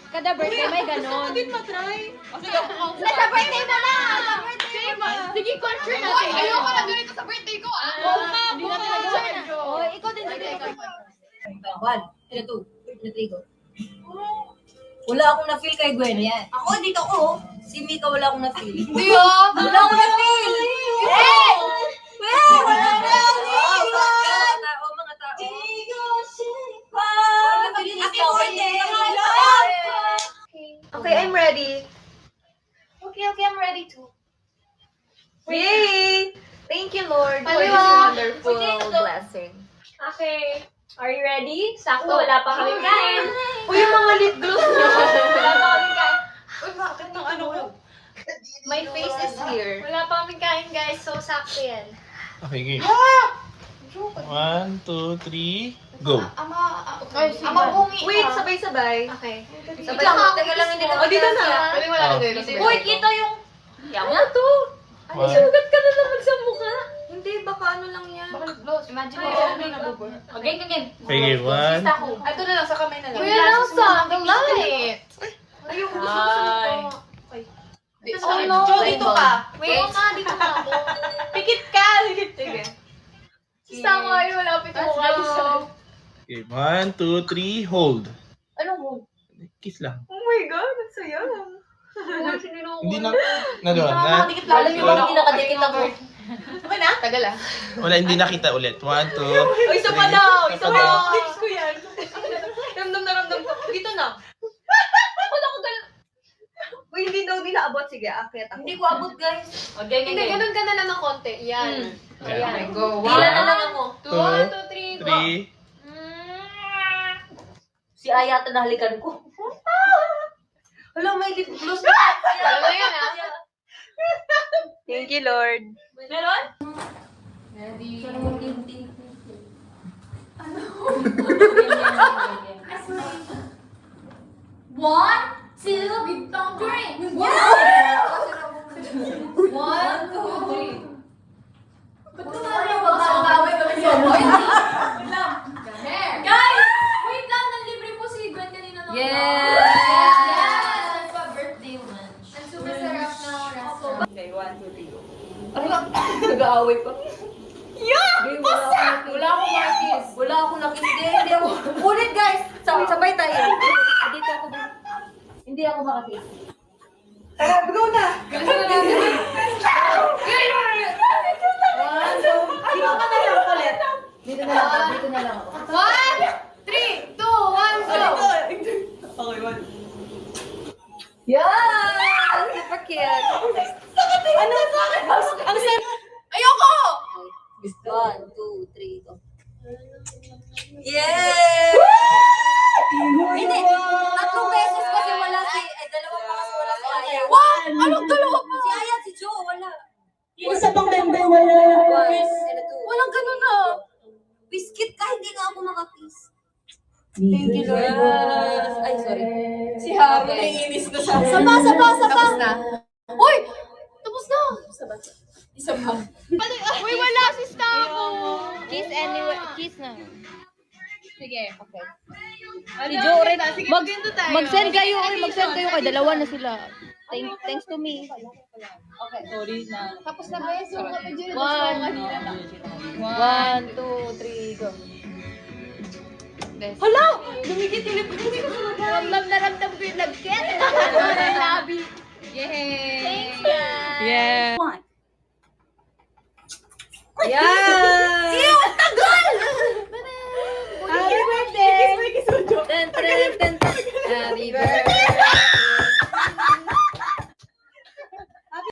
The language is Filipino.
kada birthday may ganon. Hindi matry. Sa birthday mo na! Sa birthday mo! Sige, control natin. Ayoko na ganito sa birthday ko, ah. Oo nga, Hindi natin nagawa. Oh, ikaw din. One, two, three, go. Wala akong na-feel kay Gwen. Yan. Ako, dito ko. Si Mika, wala akong na-feel. Hindi, ah. Wala akong na-feel! Hey! Wala na! Mga tao. Okay, I'm ready. Okay, I'm ready too. Yay! Thank you, Lord, for this Paliwa. wonderful blessing. Okay. Are you ready? Sakto, wala pa kami kain. Uy, yung mga lip gloss niyo. Wala pa kami kain. Uy, bakit ng ano ko? My face is here. Wala pa kami kain, guys. So, sakto yan. Okay, game. 1, 2, 3, go. Ama bungi. Wait, sabay-sabay. Okay. Sabay, taga lang hindi Oh, dito na. Pwede wala na dito. Uy, kita yung... Ano to? One. Sugat ka na naman sa mukha. Hindi, baka ano lang yan. Imagine mo, nabubur. Okay, ganyan. Okay, 1. Ito na lang, sa kamay na lang. Kuya Nelson, the light. Ayun, gusto ko sa Oh no. Dito ka. Wait, dito na ako. Pikit ka. Sige. Isa ko, ay malapit yung mukha. Okay, 1, 2, 3, hold. Anong mo? Kiss lang. Oh my God, ang saya. Hindi na, doon na. Alam niyo ba, pinakadikit ako. Okay na? Tagal ah. Wala, hindi nakita ulit. 1, 2, Uy, isa pa 3. daw. Isa pa daw. Ah. Lips ko yan. Ramdam na ramdam ko. Dito na. Wala ko dala. Uy, hindi daw nila abot. Sige, akit ako. Hindi ko abot, guys. Okay, hindi, ganun ka na lang ng konti. Yan. Yan. Go. Dila na lang ako. 2, 1, 2, 3, go. 3. Si Ayata nahalikan ko. Wala, may lip gloss. Wala na yan ah. Thank you, Lord. Meron? Ready. One, two, three. One, two, three. Ba't kumari yung mag-away kami sa boy? Guys! Wait lang, nalibre po si Gwen kanina ng Yes! Birthday lunch. Ang super sarap na restaurant. Okay, 1, 2, 3, go. Nag-aaway pa. Wala akong markis. Wala akong nakita. Hindi ako. Ulit, guys. Sabay tayo. Dito ako. Hindi ako makakiss. Tara, go na. Dito ka na lang ulit. Dito na lang. Dito na lang ako. 1, 3, 2, 1, go! Okay, 1. Yan! Super cute. Ano sa akin? Ang sarap. Ayoko! 1, 2, 3, go. Yes! Hindi. Tatlong beses kasi wala si... dalawang pa kasi wala si Aya. Anong dalawa pa? Si Aya, si Joe, wala. Isa pang member, wala. Walang ganun na. Biscuit ka, hindi nga ako makakiss. Thank you, Lord. Yes. Ay, sorry. Si Harry, naiinis na siya. Sapa. Tapos na. Uy! Tapos na! Isa pa. Uy, wala si Stavo. Kiss anyway. Kiss na. Sige. Okay. Si Joe rin. Mag-send kayo kay dalawa na sila. Thanks to me. Okay. Sorry na. Tapos na beso. 1, 2, 3, go. Hala! Dumikit yung lip ko. Ramdam na ramdam ko yung lagkit. Labi. Yay! Thanks, guys. Yeah. Yes! Yeah! Happy birthday! Happy birthday!